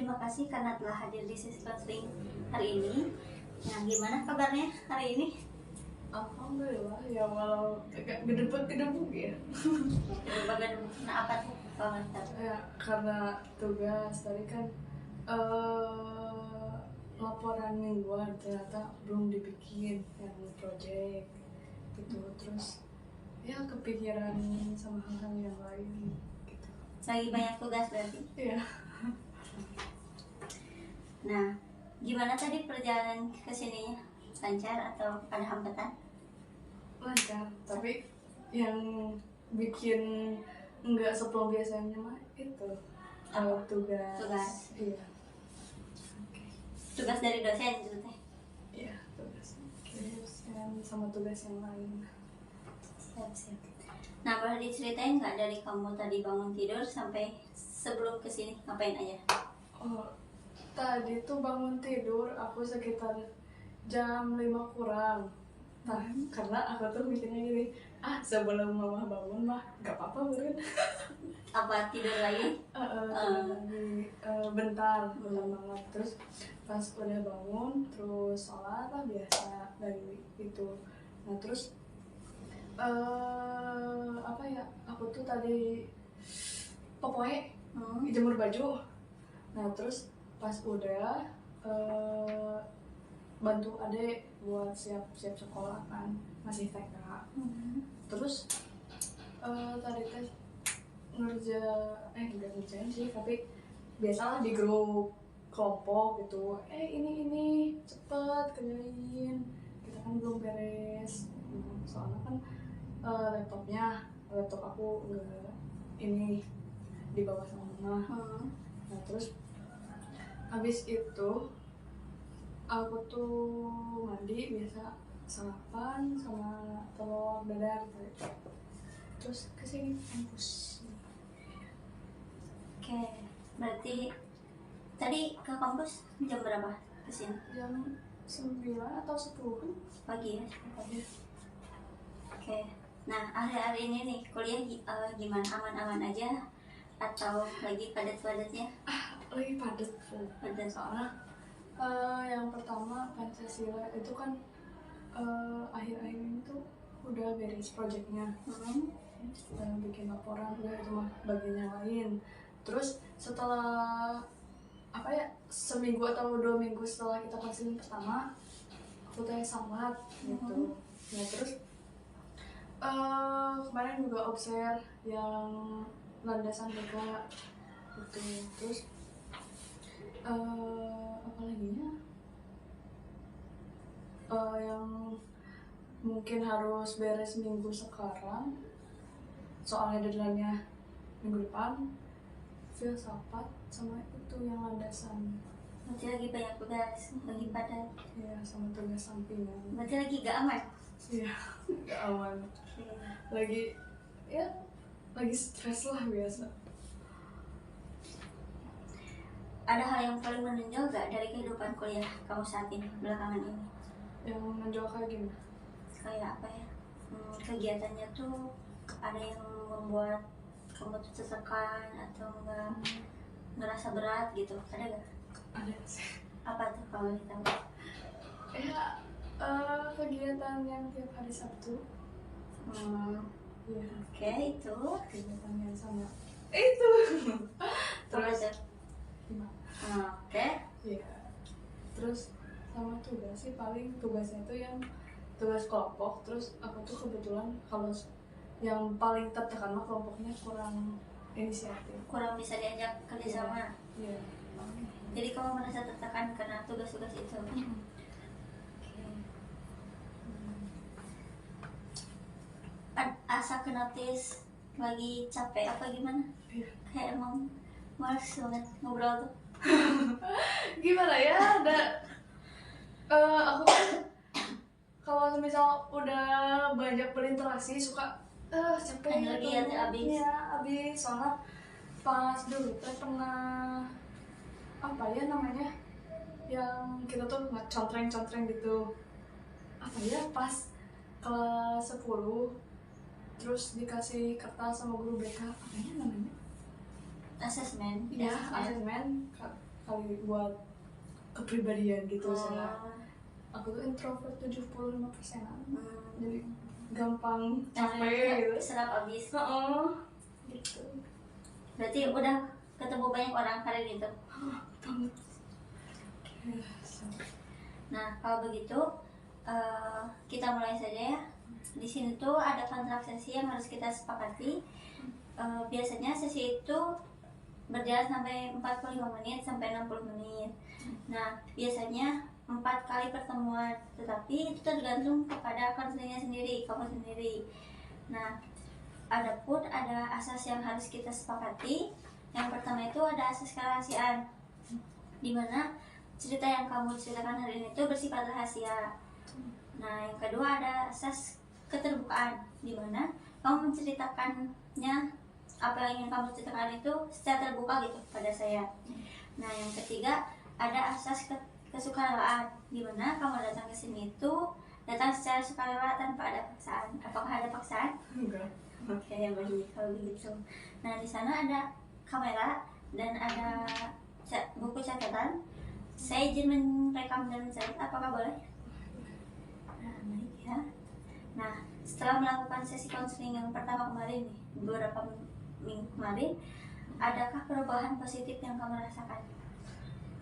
terima kasih karena telah hadir di sesi counseling hari ini. Nah, gimana kabarnya hari ini? Alhamdulillah ya, walau agak gedebuk ya. Bagian apa tuh komentar? Ya karena tugas tadi kan laporan mingguan ternyata belum dibikin yang project gitu, terus ya kepikiran sama hal-hal yang lain gitu. Lagi banyak tugas berarti? Iya. Nah, gimana tadi perjalanan ke sininya? Lancar atau ada hambatan? Lancar, tapi yang bikin nggak seplong biasanya mah itu tugas. Iya. Tugas dari dosen gitu teh? Iya, tugas dosen sama tugas yang lain. Siap. Nah, boleh diceritain nggak dari kamu tadi bangun tidur sampai sebelum kesini ngapain aja? Oh, tadi tuh bangun tidur aku sekitar jam 5 kurang. Nah, karena aku tuh mikirnya gini, sebelum mama bangun mah gak apa-apa beren. Apa tidur lagi? Bentar banget. Terus pas udah bangun, terus sholat lah biasa dari itu. Nah terus aku tuh tadi pokoknya jemur baju. Nah terus pas udah bantu adek buat siap sekolah kan, masih TK. Terus tadi teh nggak ngerjain sih, tapi biasalah di grup kelompok gitu, ini cepet kerjain, kita kan belum beres. Soalnya kan laptop aku nggak ini dibawa sama mama. Nah terus habis itu aku tuh mandi biasa, sarapan sama telur dadar gitu. Terus kesini kampus. Oke, berarti tadi ke kampus jam berapa kesini? Jam 9 atau 10 pagi ya? Oke, nah hari-hari ini nih kuliah gimana? Aman-aman aja atau lagi padat-padatnya? Lagi padat. Soalnya yang pertama Pancasila itu kan akhir-akhir ini tuh udah beres projectnya, bikin laporan udah, itu mah bagiannya lain. Terus setelah seminggu atau 2 minggu setelah kita konseling pertama, aku tanya sangat gitu. Nah terus kemarin juga observe yang landasan juga gitu. Terus apa lagi ya, yang mungkin harus beres minggu sekarang, soalnya deadline-nya minggu depan, filsafat sama itu yang landasan. Berarti lagi banyak tugas, lagi padat. Iya, sama tugas sampingan. Berarti lagi gak aman? Iya, gak aman. Lagi stres lah biasa. Ada hal yang paling menonjol gak dari kehidupan kuliah kamu saat ini, belakangan ini? Yang menonjol kayak gimana? Kayak apa ya? Kegiatannya tuh ada yang membuat kamu tuh tertekan atau enggak ngerasa berat gitu, ada gak? Ada sih. Apa tuh kalau kita? Kegiatan yang tiap hari Sabtu. Ya. Oke, itu kegiatan yang sama itu. Terus oke. Iya. Terus sama tugas sih, paling tugasnya itu yang tugas kelompok. Terus aku tuh kebetulan kalau yang paling tertekan mah kelompoknya kurang inisiatif, kurang bisa diajak kerjasama. Iya. Jadi kamu merasa tertekan karena tugas-tugas itu. Asa kenotis lagi capek apa gimana? Iya. Kayak emang males banget ngobrol tuh. Gimana ya, aku kan kalau misal udah banyak berinteraksi suka capek energi gitu. Abis. Soalnya pas dulu teh pernah namanya yang kita tuh nggak contreng gitu, pas kelas 10 terus dikasih kertas sama guru BK, namanya Asesmen. asesmen kali buat kepribadian gitu. Saya Oh. aku tuh introvert 75%-an. Hmm. Jadi gampang Nah, capek gitu. serap abis. Gitu. Berarti udah ketemu banyak orang hari gitu. Banget. Nah, kalau begitu kita mulai saja ya. Di sini tuh ada kontrak sesi yang harus kita sepakati. Biasanya sesi itu berjalan sampai 45 menit sampai 60 menit. Nah, biasanya 4 kali pertemuan, tetapi itu tergantung kepada konselingnya sendiri, kamu sendiri. Nah, adapun ada asas yang harus kita sepakati. Yang pertama itu ada asas kerahasiaan, di mana cerita yang kamu ceritakan hari ini itu bersifat rahasia. Nah, yang kedua ada asas keterbukaan, di mana kamu menceritakannya apa yang ingin kamu ceritakan itu secara terbuka gitu pada saya. Nah, yang ketiga ada asas kesukarelaan, di mana kamu datang ke sini itu datang secara sukarela tanpa ada paksaan. Apakah ada paksaan? Enggak. Oke, baik kalau begitu. Nah, di sana ada kamera dan ada buku catatan. Saya izin merekam dan mencatat, apakah boleh? Nah, baik ya. Nah, setelah melakukan sesi konseling yang pertama kemarin nih, beberapa minggu kemarin, adakah perubahan positif yang kamu rasakan?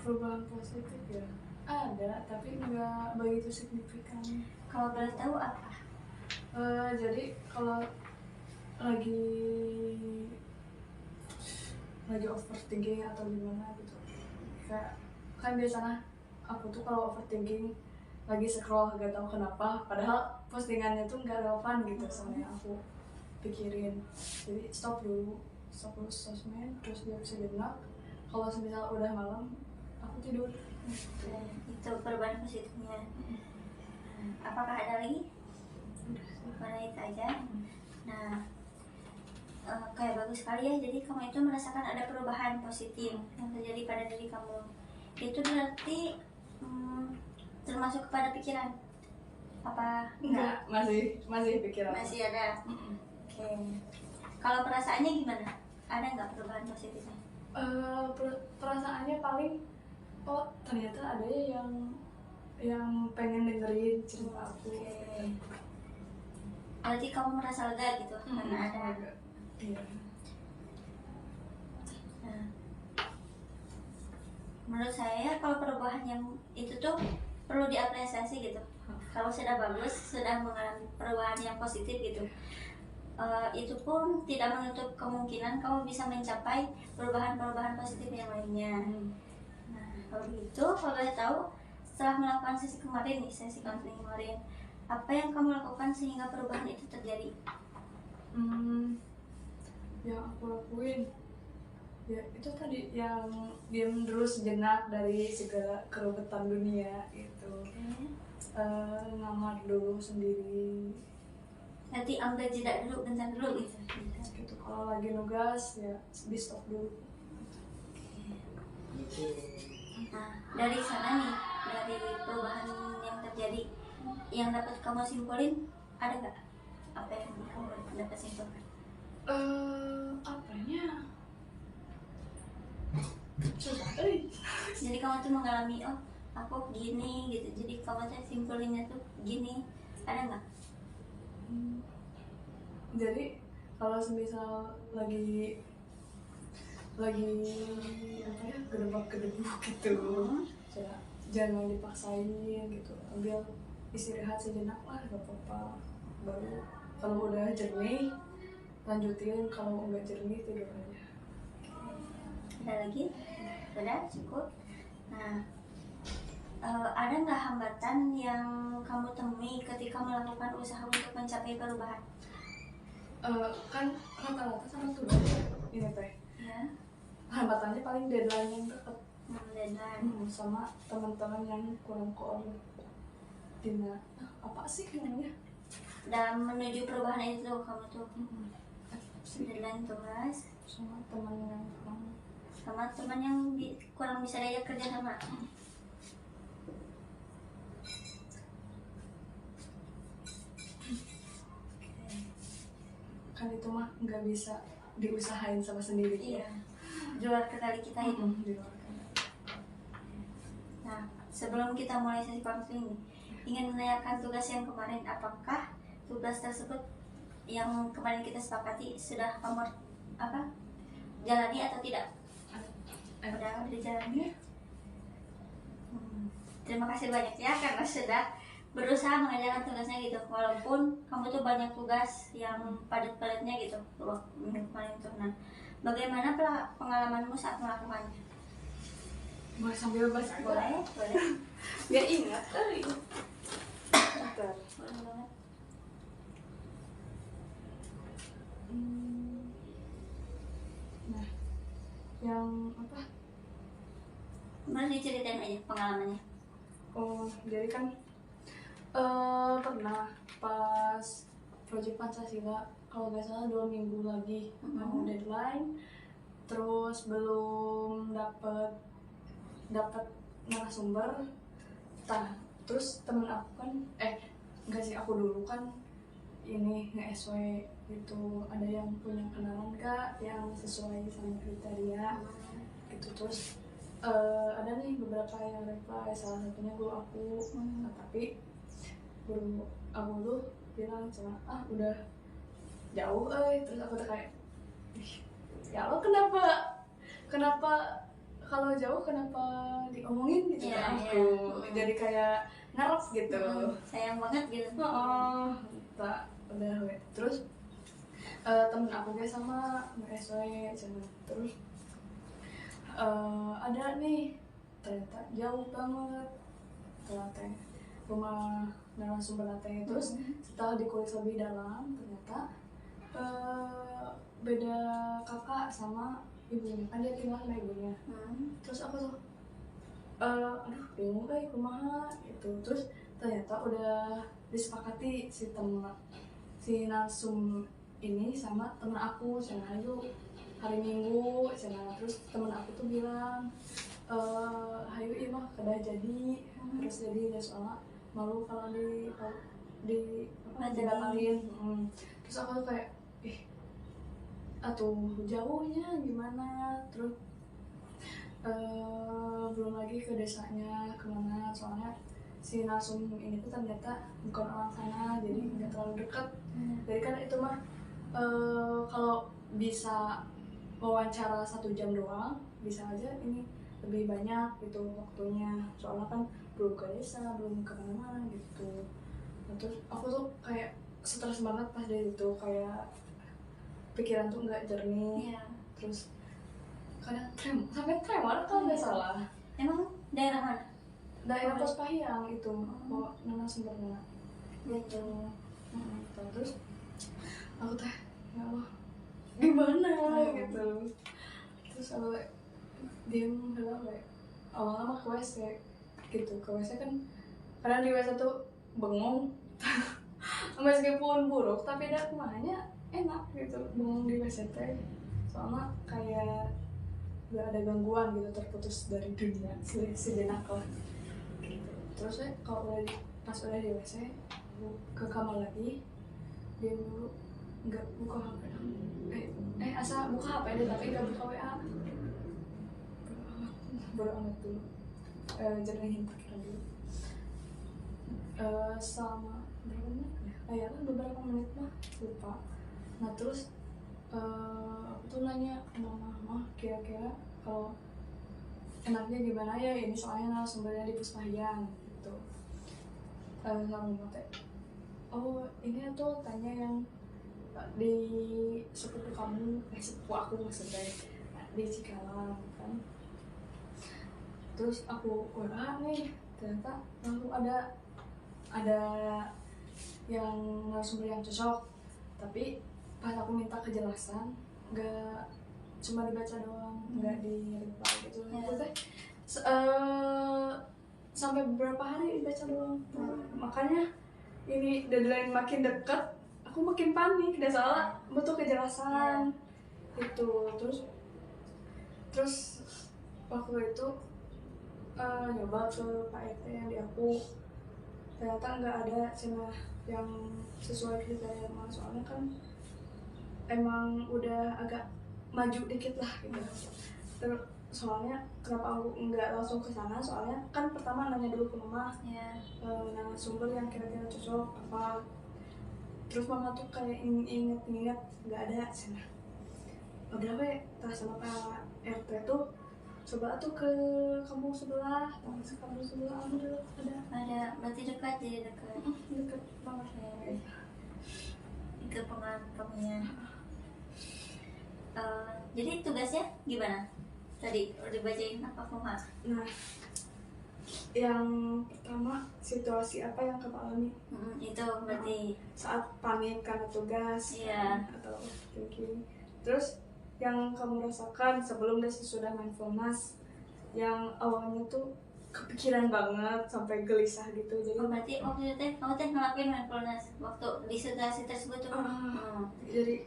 Perubahan positif ya ada, tapi nggak begitu signifikan. Kalau boleh tahu apa? Jadi kalau lagi overthinking atau gimana gitu, kayak kan biasanya aku tuh kalau overthinking lagi scroll gak tahu kenapa, padahal postingannya tuh nggak relevan gitu sama yang aku pikirin. Jadi stop dulu sosmed, terus diam sejenak. Kalau semisal udah malam aku tidur. Itu perubahan positifnya. Apakah ada lagi? Mana itu aja. Nah, kayak bagus sekali ya. Jadi kamu itu merasakan ada perubahan positif yang terjadi pada diri kamu. Itu berarti termasuk kepada pikiran? Apa Enggak, masih pikiran. masih ada? Oke. Kalau perasaannya gimana? Ada nggak perubahan positifnya? Perasaannya paling, oh ternyata ada yang pengen dengerin cerita aku. Berarti kamu merasa lega gitu karena ada. Iya. Nah, menurut saya kalau perubahan yang itu tuh perlu diapresiasi gitu. Kalau sudah bagus, sudah mengalami perubahan yang positif gitu, itu pun tidak menutup kemungkinan kamu bisa mencapai perubahan-perubahan positif yang lainnya. Nah, kalau begitu, kalau boleh tahu, setelah melakukan sesi kemarin nih, sesi konseling kemarin, apa yang kamu lakukan sehingga perubahan itu terjadi? Yang aku lakuin ya itu tadi, yang diam dulu sejenak dari segala keruwetan dunia gitu. Ngamar dulu sendiri. Nanti ambil jeda dulu, bentar dulu gitu. Gitu. Kalau lagi nugas ya di stop dulu. Nah, dari sana nih, dari perubahan yang terjadi, yang dapat kamu simpulin, ada nggak? Apa yang kamu dapat simpulkan? Apanya? Susah. Jadi kamu tuh mengalami, oh aku gini gitu, jadi kamu tuh simpulinnya tuh gini, ada nggak? Jadi kalau semisal lagi apa ya, gedebak gitu, jangan dipaksain gitu, ambil istirahat sejenak lah, gak apa-apa. Baru kalau udah jernih lanjutin, kalau nggak jernih tidur aja. Ada lagi? Sudah cukup. Nah, ada nggak hambatan yang kamu temui ketika melakukan usaha untuk mencapai perubahan? Kan rata-rata sama tugas ini teh. Ya. Hambatannya paling deadline yang deket. Deadline. Sama teman-teman yang kurang koordinat. Apa sih namanya? Dan menuju perubahan itu kamu tuh deadline tugas Sama teman yang kurang bisa diajak kerja sama. Kan itu mah nggak bisa diusahain sama sendiri. Iya. Di luar kendali kita itu. Di luar kendali. Nah, sebelum kita mulai sesi konseling ini, ingin menanyakan tugas yang kemarin, apakah tugas tersebut yang kemarin kita sepakati sudah kamu jalani atau tidak? Udah dijalani. Terima kasih banyak ya karena sudah berusaha mengerjakan tugasnya gitu, walaupun kamu tuh banyak tugas yang padat-padatnya gitu minggu kemarin tuh. Nah, bagaimana pengalamanmu saat melakukannya? Boleh sambil bahas? Boleh. Gak ingat kali. Boleh banget. Nah, yang apa? Boleh diceritain aja pengalamannya. Oh, jadi kan pernah pas proyek Pancasila, kalau nggak salah 2 minggu lagi mau deadline, terus belum dapat narasumber. Terus temen aku kan enggak sih, aku dulu kan ini nge-SW gitu, ada yang punya kenalan kak yang sesuai sama kriteria gitu. Terus ada nih beberapa yang reply, salah satunya guru aku. Nah, tapi guru aku tuh bilang cuma udah jauh terus aku tuh kayak ya Allah, kenapa kalau jauh kenapa diomongin gitu kan aku. Jadi kayak ngarep gitu. Sayang banget gitu. Tak udah terus temen aku guys sama SW cuman terus ada nih ternyata jauh banget teh rumah narasumber teh. Terus setelah dikulik lebih dalam ternyata beda kakak sama ibunya, kan dia tinggal sama ibunya. Terus aku tuh bingung kumaha gitu. Terus ternyata udah disepakati si narsum ini sama temen aku cina ayo hari Minggu cina. Terus temen aku tuh bilang hayu iya mah kedah jadi harus jadi ya, soalnya malu kalau dibatalin. Terus aku tuh kayak atuh jauhnya gimana. Terus belum lagi ke desanya kemana, soalnya si narsum ini tuh ternyata bukan orang sana, jadi nggak terlalu dekat. Jadi kan itu mah kalau bisa wawancara 1 jam doang bisa aja, ini lebih banyak gitu waktunya, soalnya kan belum ke desa, belum ke mana gitu. Nah, terus aku tuh kayak stres banget pas dari itu, kayak pikiran tuh nggak jernih. Terus kadang sampai tremor kalau nggak salah. Emang daerah mana? Daerah Pos-Pahiyang itu, narasumbernya gitu. Terus aku teh ya Allah gimana gitu. Terus aku diem heula we. Awalnya mah ke WC gitu, ke WC kan karena di WC tuh bengong meskipun buruk tapi ada kumanya enak gitu bengong di WC teh, soalnya kayak gak ada gangguan gitu, terputus dari dunia sejenak lah gitu. Terus kalau pas udah di WC ke kamar lagi, dia dulu nggak buka HP, asa buka HP deh tapi nggak buka WA. Bodo amat dulu, jernihin pikiran dulu. Selama berapa menit ya? Beberapa menit mah lupa. Nah terus aku tuh nanya ke mama kira-kira kalau enaknya gimana ya ini, soalnya narasumbernya di Pos-Pahiyang gitu. Sama teh ini tuh tanya yang di sepupu kamu, sepupu aku maksudnya di Cikalong kan. Terus aku WA nih, ternyata langsung ada yang narasumber yang cocok, tapi pas aku minta kejelasan nggak cuma dibaca doang, nggak di reply gitu. Itu teh sampai beberapa hari dibaca doang. Makanya ini deadline makin dekat aku makin panik, dan salah butuh kejelasan gitu. Terus waktu itu nyoba ke Pak RT yang di aku, ternyata nggak ada cina yang sesuai kriteria mah, soalnya kan emang udah agak maju dikit lah gitu. soalnya kenapa aku nggak langsung ke sana, soalnya kan pertama nanya dulu ke mama, Ya. narasumber yang kira-kira cocok apa. Terus mama tuh kayak inget-inget nggak ada sana. Udah weh, tas sama Pak RT tuh coba tuh ke kampung sebelah, kampung sebelah alhamdulillah ada. Berarti dekat, jadi dekat. Deket banget. Oke. Ke pengalaman kamunya. Jadi tugasnya gimana? Tadi udah dibacain apa Fuma? Nah, yang pertama situasi apa yang kamu alami Itu berarti saat panik karena tugas, Iya. atau thinking. Terus yang kamu rasakan sebelum dan sesudah mindfulness, yang awalnya tuh kepikiran banget sampai gelisah gitu. Jadi berarti waktu itu kamu ngelakuin mindfulness waktu di situasi tersebut tuh. Jadi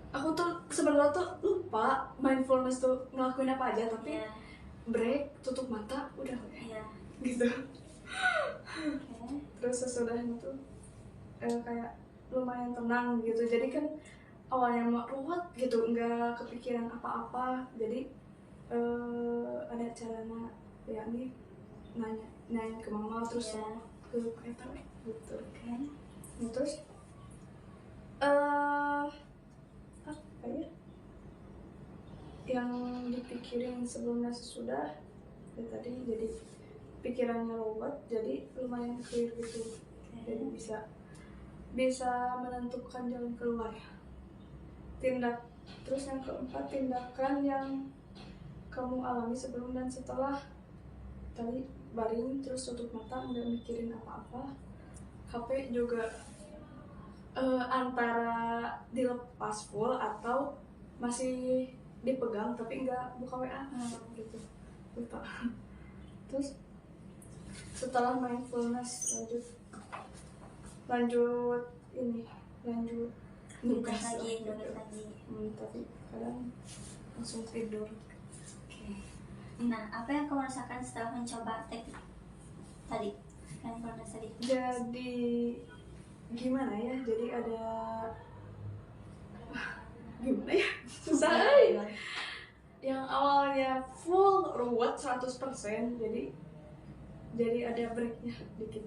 aku tuh sebenarnya tuh lupa mindfulness tuh ngelakuin apa aja, tapi Iya. break, tutup mata, udah Iya. gitu. Oke. Terus sesudahnya tuh kayak lumayan tenang gitu. Jadi kan awalnya mau ruwet gitu, nggak kepikiran apa-apa. Jadi ada caranya ya nih, nanya ke mama, terus Iya. sama ke Pak Eta gitu. Oke. Nah, terus apa ya yang dipikirin sebelumnya sesudah ya tadi, jadi pikirannya ruwet jadi lumayan clear gitu. Jadi bisa menentukan jalan keluar. Terus yang keempat, tindakan yang kamu alami sebelum dan setelah tadi baring terus tutup mata, nggak mikirin apa-apa. HP juga antara dilepas full atau masih dipegang tapi nggak buka WA gitu, lupa. Terus setelah mindfulness lanjut Nugas nugas lagi. tapi kadang langsung tidur. Oke. Nah, apa yang kamu rasakan setelah mencoba teknik tadi? Mindfulness tadi. Jadi gimana ya, jadi ada gimana ya, susah. Yang awalnya full ruwet 100%, jadi ada breaknya dikit,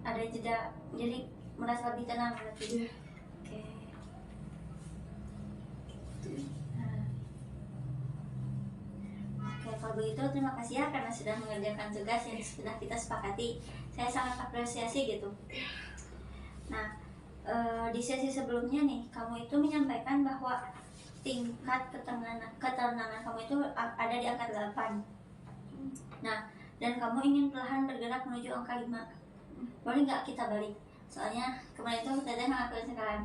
Ada jeda, jadi merasa lebih tenang berarti. ya. Oke. Oke, kalau begitu terima kasih ya karena sudah mengerjakan tugas yang sudah kita sepakati. Saya sangat apresiasi gitu. Nah, di sesi sebelumnya nih, kamu itu menyampaikan bahwa tingkat ketenangan kamu itu ada di angka 8. Nah, dan kamu ingin perlahan bergerak menuju angka 5. Boleh nggak kita balik? Soalnya kemarin itu Teteh ngelakuin sekarang.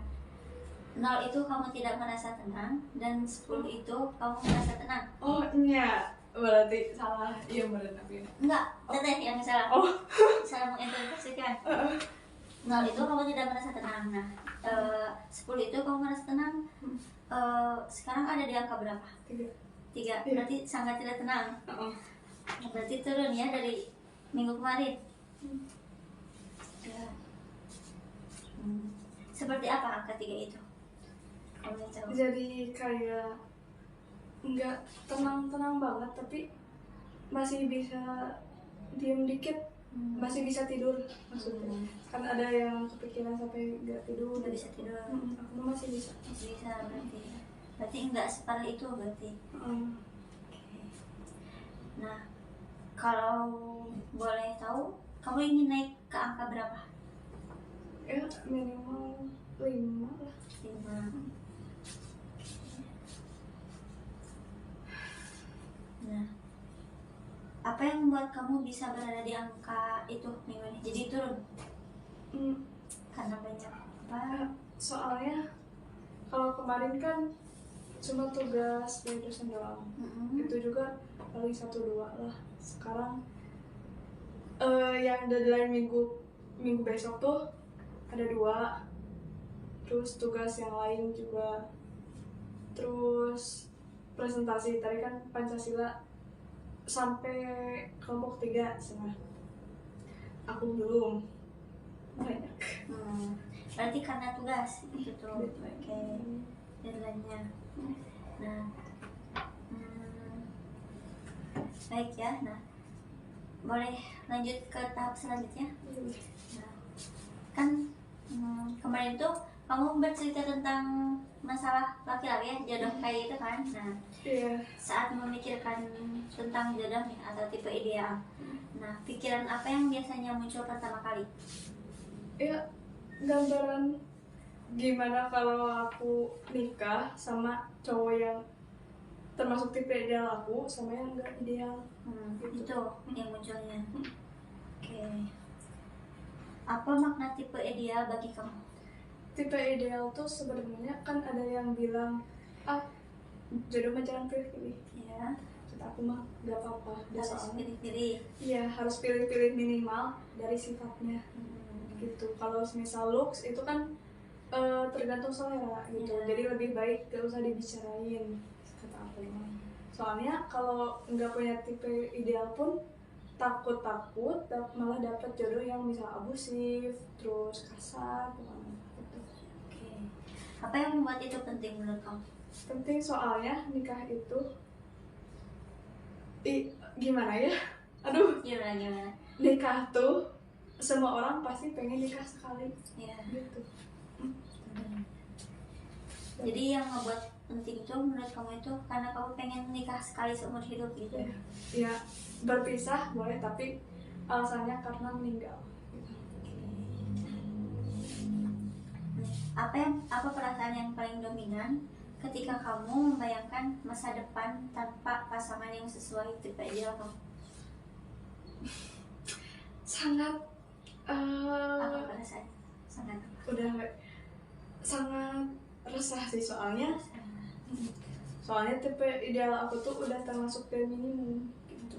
0 itu kamu tidak merasa tenang, dan 10 itu kamu merasa tenang. Oh iya, berarti salah. Iya benar tapi Enggak, Teteh yang salah. oh Salah menginterpretasikan. 0 itu kamu tidak merasa tenang. Nah, 10 itu kamu merasa tenang. Sekarang ada di angka berapa? 3. Berarti sangat tidak tenang. Berarti turun ya dari minggu kemarin. Ya. Seperti apa angka 3 itu? Kamu tahu? Jadi kayak nggak tenang banget, tapi masih bisa diem dikit, masih bisa tidur maksudnya. Kan ada yang kepikiran sampai nggak tidur. Nggak bisa tidur. Aku masih bisa. Masih bisa berarti. Berarti enggak separah itu berarti. Oke. Nah, kalau boleh tahu, kamu ingin naik ke angka berapa? Ya minimal 5 lah. 5. Nah, apa yang membuat kamu bisa berada di angka itu minggu ini? Jadi turun karena banyak apa? Soalnya kalau kemarin kan cuma tugas dari dosen doang. Itu juga paling 1-2 lah. Sekarang yang deadline minggu besok tuh ada 2. Terus tugas yang lain juga. Terus presentasi tadi kan Pancasila sampai kelompok 3 setengah. Aku belum banyak. Berarti karena tugas itu tuh. Oke. Deadline-nya. Nah, Baik ya. Nah, boleh lanjut ke tahap selanjutnya. Nah, kan kemarin tuh kamu bercerita tentang masalah laki-laki ya, jodoh kayak gitu kan. Nah, saat memikirkan tentang jodoh nih atau tipe ideal, nah pikiran apa yang biasanya muncul pertama kali? Ya, gambaran gimana kalau aku nikah sama cowok yang termasuk tipe ideal aku sama yang enggak ideal. Itu yang munculnya. Oke. Apa makna tipe ideal bagi kamu? Tipe ideal tuh sebenarnya kan ada yang bilang jodoh mah jangan pilih-pilih. Ya. Kata aku mah gak apa-apa. Harus pilih-pilih. Iya, harus pilih-pilih minimal dari sifatnya. Gitu. Kalau misal looks itu kan tergantung selera gitu. Jadi lebih baik gak usah dibicarain, kata aku mah. Soalnya kalau nggak punya tipe ideal pun takut malah dapat jodoh yang misal abusif, terus kasar, gitu. Oke. Apa yang membuat itu penting menurut kamu? Penting soalnya nikah itu gimana ya? Aduh. Gimana? Nikah tuh semua orang pasti pengen nikah sekali. Ya. Gitu. Jadi yang membuat penting itu menurut kamu itu karena kamu pengen nikah sekali seumur hidup gitu? Ya, berpisah boleh tapi alasannya karena meninggal. Apa perasaan yang paling dominan ketika kamu membayangkan masa depan tanpa pasangan yang sesuai tipe ideal kamu? Sangat apa perasaannya? Sangat resah sih soalnya tipe ideal aku tuh udah termasuk minimum gitu.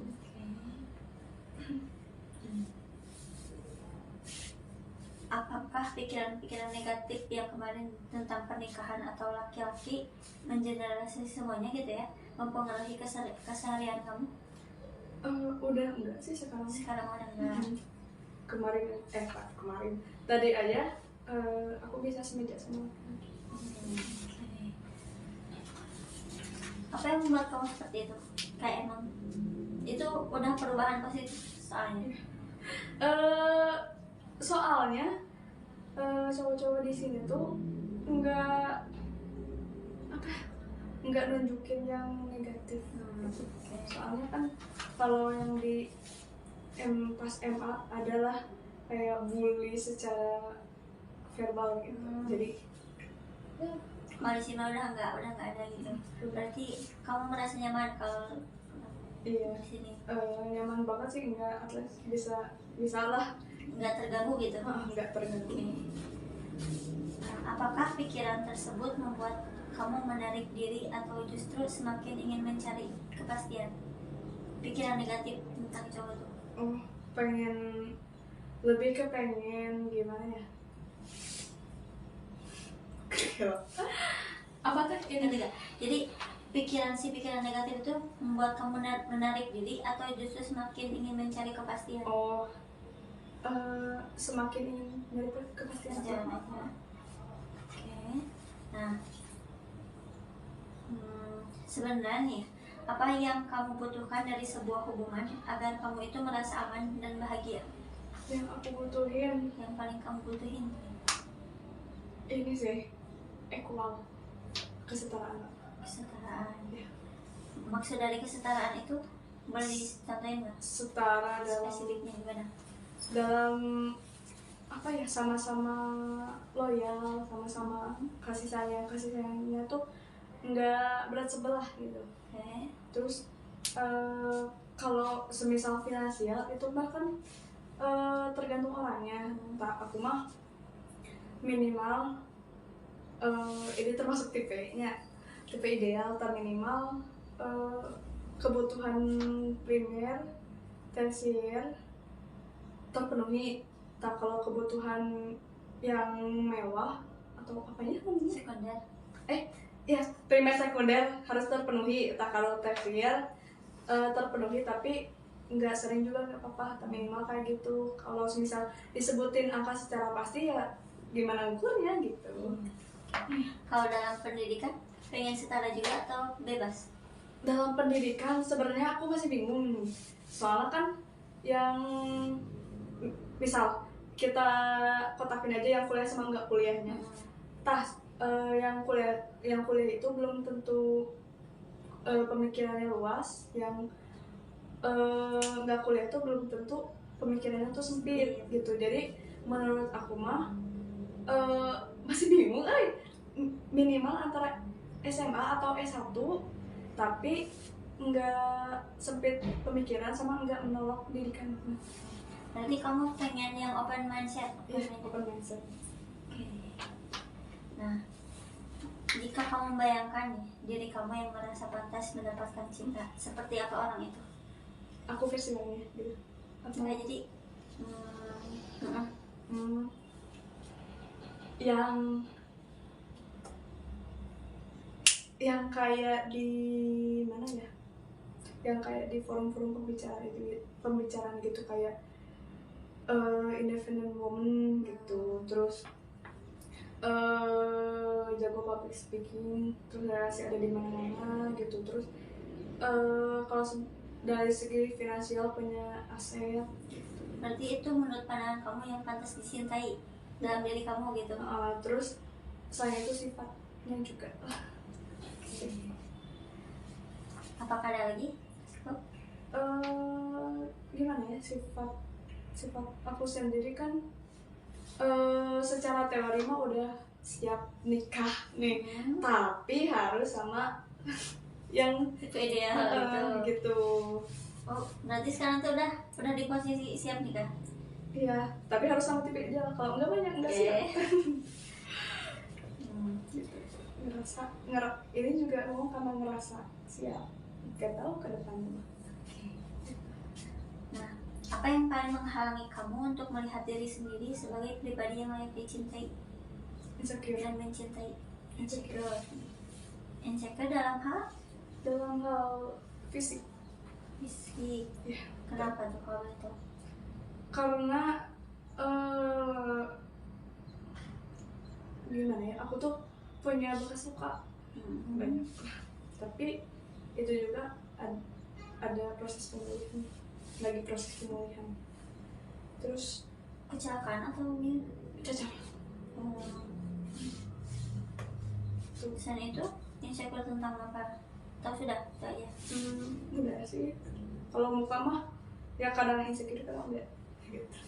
Apakah pikiran-pikiran negatif yang kemarin tentang pernikahan atau laki-laki mengeneralisasi semuanya gitu ya, mempengaruhi keseharian kamu? Udah enggak sih sekarang udah enggak. Kemarin tadi aja aku bisa semeja sama. Apa yang membuat kamu seperti itu? Kayak emang itu udah perubahan positif soalnya? Soalnya cowok-cowok di sini tuh nggak nunjukin yang negatif. Soalnya kan kalau yang di pas MA adalah kayak bully secara verbal gitu. Jadi kalau di sini udah nggak ada gitu. Berarti kamu merasa nyaman kalau di sini? Nyaman banget sih, nggak at least bisa lah. Nggak terganggu gitu? Nggak terganggu. Apakah pikiran tersebut membuat kamu menarik diri atau justru semakin ingin mencari kepastian? Pikiran negatif tentang cowok itu? Lebih ke pengen gimana ya? Apa tuh? Jadi pikiran negatif itu membuat kamu menarik diri atau justru semakin ingin mencari kepastian? Semakin ingin mencari kepastian aja. Oke. Nah, sebenarnya nih, apa yang kamu butuhkan dari sebuah hubungan agar kamu itu merasa aman dan bahagia? Yang aku butuhin, yang paling kamu butuhin ini sih, equal, kesetaraan. Ya. Maksud dari kesetaraan itu boleh dicontohin nggak? Setara dalam spesifiknya gimana? Dalam apa ya, sama-sama loyal, sama-sama kasih sayangnya tuh nggak berat sebelah gitu. Terus kalau semisal finansial itu bahkan tergantung orangnya. Aku mah minimal ini termasuk tipe ideal, minimal kebutuhan primer, tersier terpenuhi. Kalau kebutuhan yang mewah atau apanya sekunder, primer sekunder harus terpenuhi. Kalau tersier terpenuhi tapi nggak sering juga nggak apa-apa, minimal kayak gitu. Kalau misal disebutin angka secara pasti ya gimana ukurnya gitu. Kalau dalam pendidikan pengen setara juga atau bebas? dalam pendidikan sebenarnya aku masih bingung nih. Soalnya kan yang misal kita kotakin aja yang kuliah sama nggak kuliahnya. Tah, yang kuliah itu belum tentu pemikirannya luas, yang nggak kuliah itu belum tentu pemikirannya tuh sempit gitu. Jadi menurut aku mah masih bingung, minimal antara SMA atau S1 tapi nggak sempit pemikiran sama nggak menolak pendidikan. Berarti kamu pengen yang open mindset. Open mindset. Oke. Nah, jika kamu membayangkan nih, diri kamu yang merasa pantas mendapatkan cinta, seperti apa orang itu? Aku versi lainnya gitu. Nah, jadi yang kayak di mana ya? Yang kayak di forum-forum pembicaraan gitu kayak independent woman gitu, terus jago public speaking, terus relasi ada di mana-mana gitu, terus kalau dari segi finansial punya aset gitu. Berarti itu menurut pandangan kamu yang pantas dicintai dalam diri kamu gitu. Terus selain itu sifatnya juga. Apakah ada lagi? Gimana ya, sifat aku sendiri kan secara teori mah udah siap nikah nih, tapi harus sama yang itu ideal gitu. Oh, berarti sekarang tuh udah di posisi siap nikah? Iya, tapi harus sama tipe aja, kalau enggak banyak enggak siap. Gitu. Ini juga mau karena ngerasa siap, gak tahu ke depannya. Nah, apa yang paling menghalangi kamu untuk melihat diri sendiri sebagai pribadi yang layak dicintai dan mencintai? Insecure dalam hal fisik. Yeah. Kenapa tuh kalau itu? Karena gimana ya, aku tuh punya bekas luka banyak, tapi itu juga ada proses pemulihan, lagi proses pemulihan. Terus kecelakaan atau ini cacat. Tulisan itu insecure tentang apa? Tahu sudah? Itu aja. Udah sih. Kalau muka mah ya kadang insecure, kadang enggak gitu.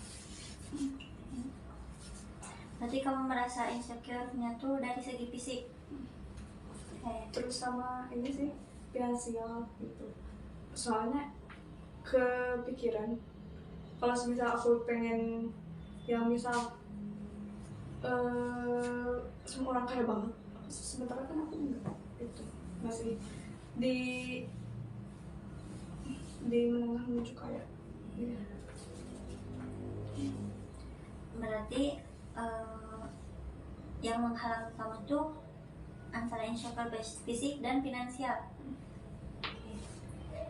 Berarti kamu merasa insecure-nya tuh dari segi fisik. Terus sama ini sih, finansial gitu. Soalnya kepikiran kalau misal aku pengen yang misal semua orang kaya banget, sementara kan aku enggak gitu, masih di menengah menuju kaya. Berarti yang menghalangi kamu tuh antara insecure fisik dan finansial.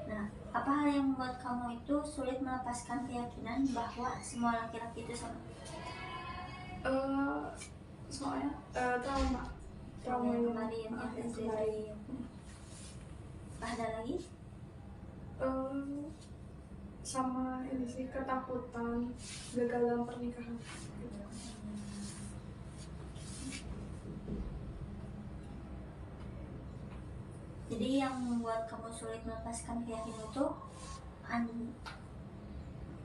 Nah, apa hal yang membuat kamu itu sulit melepaskan keyakinan bahwa semua laki-laki itu sama? Soalnya trauma yang kemarin. Ada lagi? Sama ini sih, ketakutan gagal dalam pernikahan gitu. Jadi yang membuat kamu sulit melepaskan keyakinan itu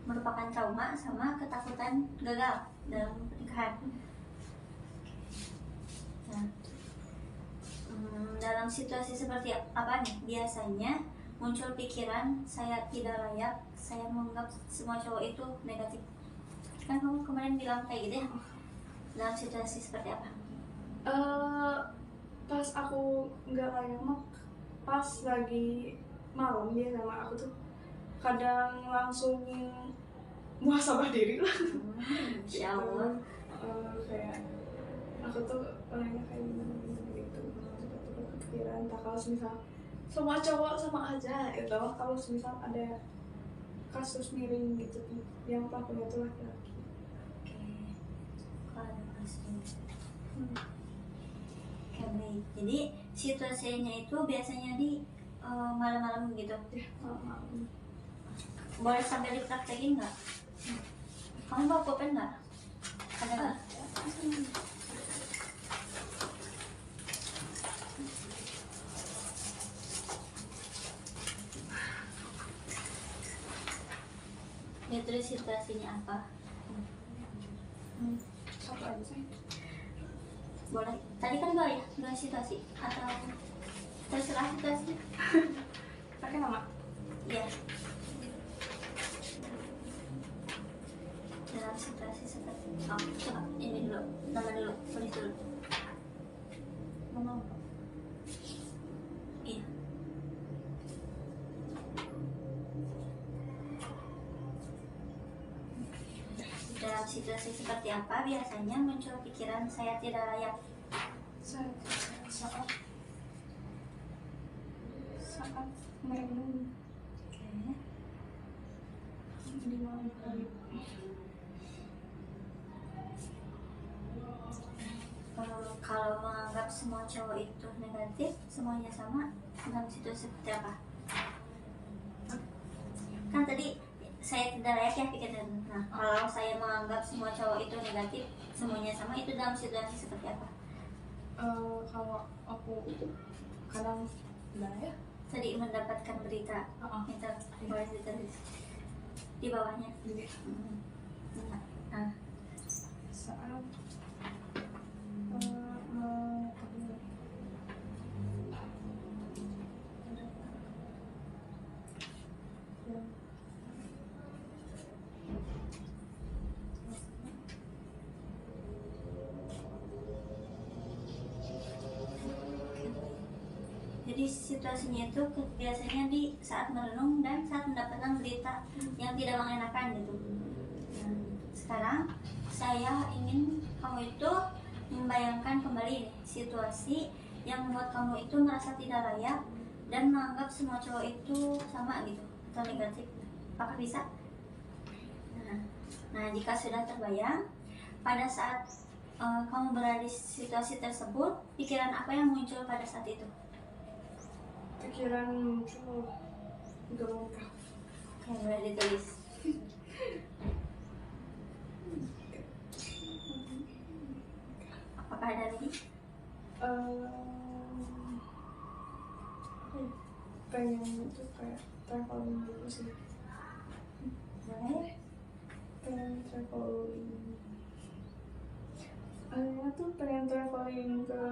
merupakan trauma sama ketakutan gagal dalam pernikahan. Nah, dalam situasi seperti apa nih biasanya muncul pikiran saya tidak layak, saya menganggap semua cowok itu negatif? Kan kamu kemarin bilang kayak gitu ya. Dalam situasi seperti apa? Pas aku nggak layak mah pas lagi malam ya, sama aku tuh kadang langsung muhasabah diri lah. Insya Allah. Kayak aku tuh orangnya kayak gimana gitu, kepikiran tak kalau misal semua cowok sama aja gitu, kalau misal ada kasus miring gitu yang pelakunya tuh laki-laki. Kalau ada kasus. Oke, baik. Jadi situasinya itu biasanya di malam-malam gitu. Ya, malam. Boleh sampai dipraktekin nggak? Kamu bawa pulpen nggak? Ada nggak? Dia tulis situasinya apa? Satu aja sih. Boleh. Tadi kan dua situasi atau terserah situasi? Pakai nama. Iya. Dalam situasi seperti coba ini dulu, nama dulu, tulis dulu. Ngomong. Iya. Dalam situasi seperti apa biasanya muncul pikiran saya tidak layak? Saat merenung di malam hari. Kalau menganggap semua cowok itu negatif, semuanya sama, dalam situasi seperti apa? Kan tadi saya tidak layak ya pikiran. Nah, kalau saya menganggap semua cowok itu negatif, semuanya sama, itu dalam situasi seperti apa? Kalau aku kadang udah ya. Tadi mendapatkan berita, minta boleh ditulis di bawahnya. Nah, Saat jadi situasinya itu biasanya di saat merenung dan saat mendapatkan berita yang tidak mengenakan gitu. Nah, sekarang saya ingin kamu itu membayangkan kembali situasi yang membuat kamu itu merasa tidak layak dan menganggap semua cowok itu sama gitu atau negatif. Apakah bisa? Nah, jika sudah terbayang, pada saat kamu berada di situasi tersebut, pikiran apa yang muncul pada saat itu? pikiran muncul gak mau nikah. Yang boleh ditulis. Apakah ada lagi? Pengen itu kayak traveling dulu sih. Boleh. Pengen traveling. Ayahnya tuh pengen traveling ke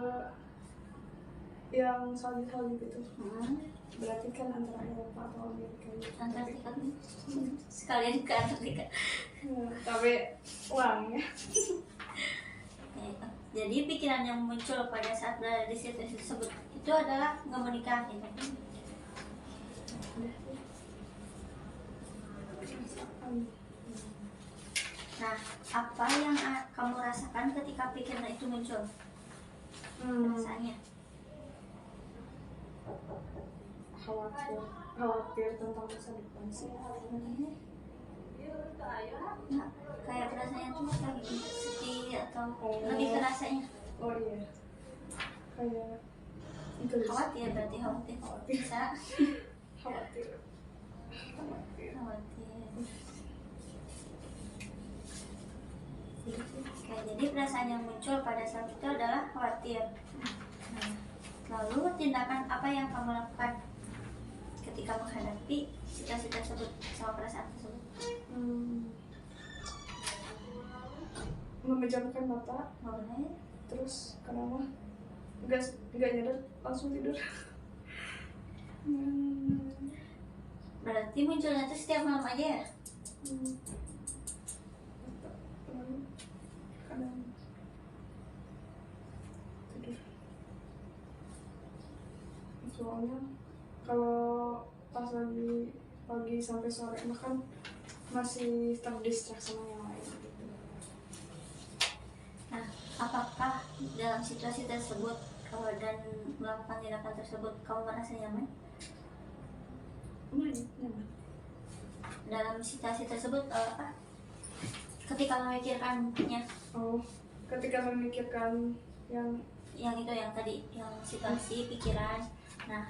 yang salju-salju gitu. Berarti kan antara Eropa atau Amerika gitu. Antartika. Sekalian ke Antartika. Tapi uangnya. Jadi pikiran yang muncul pada saat berada di situasi tersebut itu adalah nggak mau nikah gitu. Nah, apa yang kamu rasakan ketika pikiran itu muncul? Perasaannya? Khawatir tentang masa depan sih. Nah, kayak perasaannya tuh kayak sedih atau lebih ke rasanya? Oh iya, kayak itu Khawatir, berarti khawatir. Bisa? khawatir. Khawatir. Oke, jadi perasaan yang muncul pada saat itu adalah khawatir. Nah, lalu tindakan apa yang kamu lakukan ketika menghadapi situasi tersebut sama perasaan tersebut? Memejamkan mata, Boleh. terus kenapa nggak nyadar langsung tidur. Berarti munculnya itu setiap malam aja ya? Kadang tidur. Soalnya kalau pas lagi pagi sampai sore makan masih terdistract sama yang lain gitu. Nah, apakah dalam situasi tersebut dan melakukan tindakan tersebut kamu merasa nyaman? Nyaman. Dalam situasi tersebut ketika memikirkannya, Ketika memikirkan yang yang itu yang tadi, yang situasi pikiran. Nah,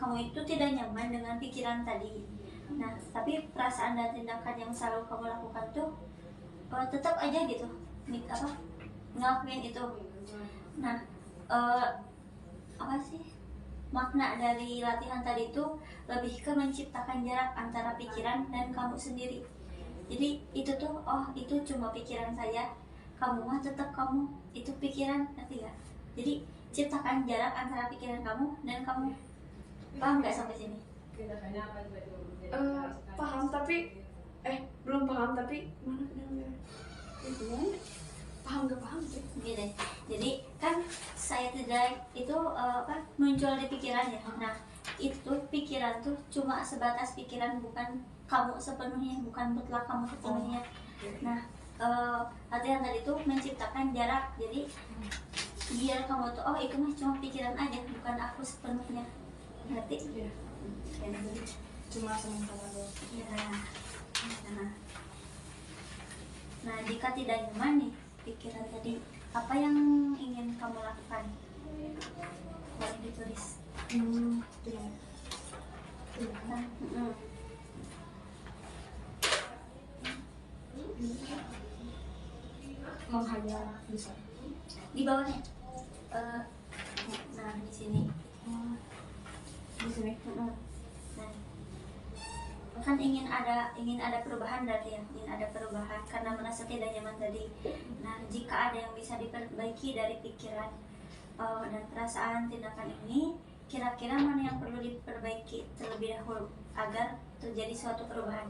kamu itu tidak nyaman dengan pikiran tadi. Nah, tapi perasaan dan tindakan yang selalu kamu lakukan tuh tetap aja gitu, ngelakuin itu. Nah, apa sih makna dari latihan tadi itu lebih ke menciptakan jarak antara pikiran dan kamu sendiri. Jadi itu tuh, oh itu cuma pikiran saya, kamu mah tetap kamu, itu pikiran, ngerti gak? Jadi ciptakan jarak antara pikiran kamu dan kamu. Paham gak sampai sini? Paham tapi belum paham tapi mana yang itu kan? Paham gak paham sih? Gini, jadi kan saya tidak itu muncul di pikiran ya. Nah, itu pikiran tuh cuma sebatas pikiran, bukan kamu sepenuhnya, bukan mutlak kamu sepenuhnya. Nah, latihan tadi tuh menciptakan jarak. Jadi biar kamu tuh, oh itu mah cuma pikiran aja, bukan aku sepenuhnya. Ngerti? Iya. Jadi Cuma sementara doang. ya. Nah, jika tidak nyaman nih pikiran tadi, apa yang ingin kamu lakukan? Boleh ditulis. Tidak. Nah, Menghayal bisa. di bawahnya. Nah, di sini. Di sini. Nah, kan ingin ada perubahan berarti ya, ingin ada perubahan karena merasa tidak nyaman tadi. Nah, jika ada yang bisa diperbaiki dari pikiran dan perasaan tindakan ini, kira-kira mana yang perlu diperbaiki terlebih dahulu agar terjadi suatu perubahan?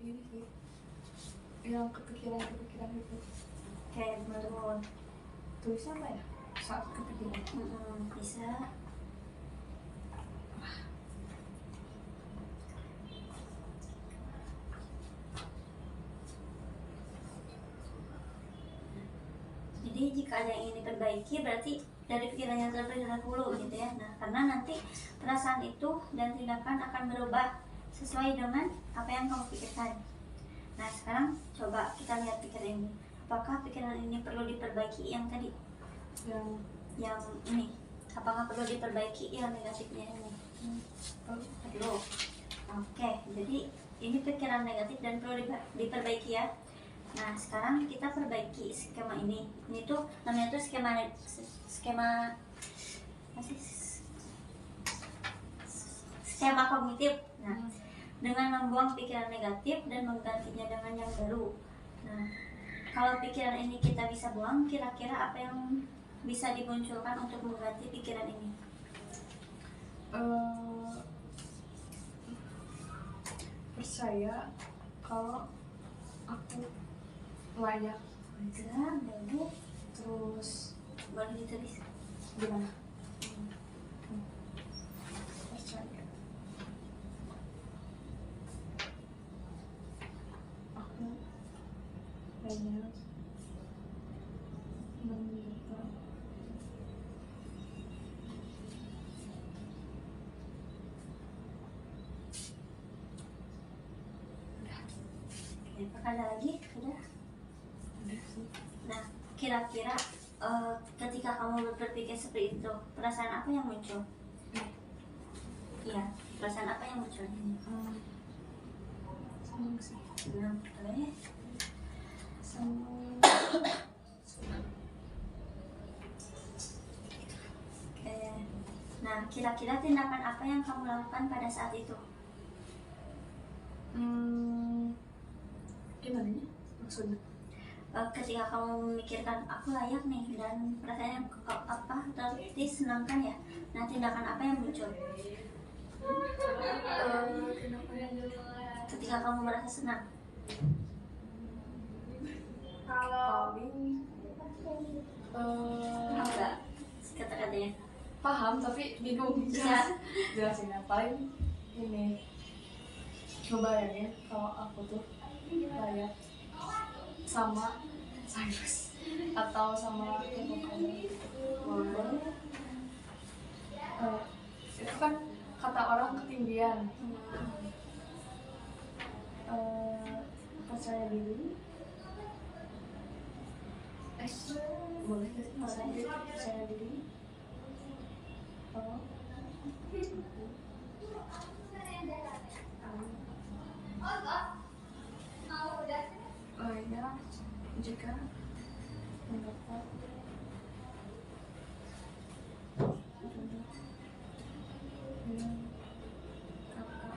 Ini sih yang kepikiran itu. Kayak menurut Tulis apa ya? Saat kepikiran. bisa. Jadi jika ada yang ingin diperbaiki, berarti dari pikiran yang terlebih dahulu gitu ya. Nah, karena nanti perasaan itu dan tindakan akan berubah sesuai dengan apa yang kamu pikirkan. Nah, sekarang coba kita lihat pikiran ini. Apakah pikiran ini perlu diperbaiki yang tadi? Yang ini. Apakah perlu diperbaiki yang negatifnya ini? Perlu. Oke, jadi ini pikiran negatif dan perlu diperbaiki ya. Nah, sekarang kita perbaiki skema ini. Ini tuh namanya tuh skema kognitif. Nah, dengan membuang pikiran negatif dan menggantinya dengan yang baru. Nah, kalau pikiran ini kita bisa buang, kira-kira apa yang bisa dimunculkan untuk mengganti pikiran ini? Percaya kalau aku layak. Terus Boleh ditulis. gimana? Percaya aku layak menderita. Apakah ada lagi? Udah. Nah, kira-kira ketika kamu berpikir seperti itu, perasaan apa yang muncul? Iya, perasaan apa yang muncul ini? Senang sih. Senang, boleh. Senang. Oke. Nah, kira-kira tindakan apa yang kamu lakukan pada saat itu? Gimana nya maksudnya? Ketika kamu memikirkan aku layak nih dan perasaan yang senangkan ya. Nah, tindakan apa yang muncul? Ketika kamu merasa senang. Paling Paham nggak kata-katanya? paham tapi bingung Bisa. jelasinnya. Paling ini ngebayangin kalau aku tuh layak sama Cyrus atau sama teman-teman itu kan kata orang ketinggian. Percaya diri. Boleh gak sih percaya diri? Oh. Lainnya jika mendapat jodoh dengan kakak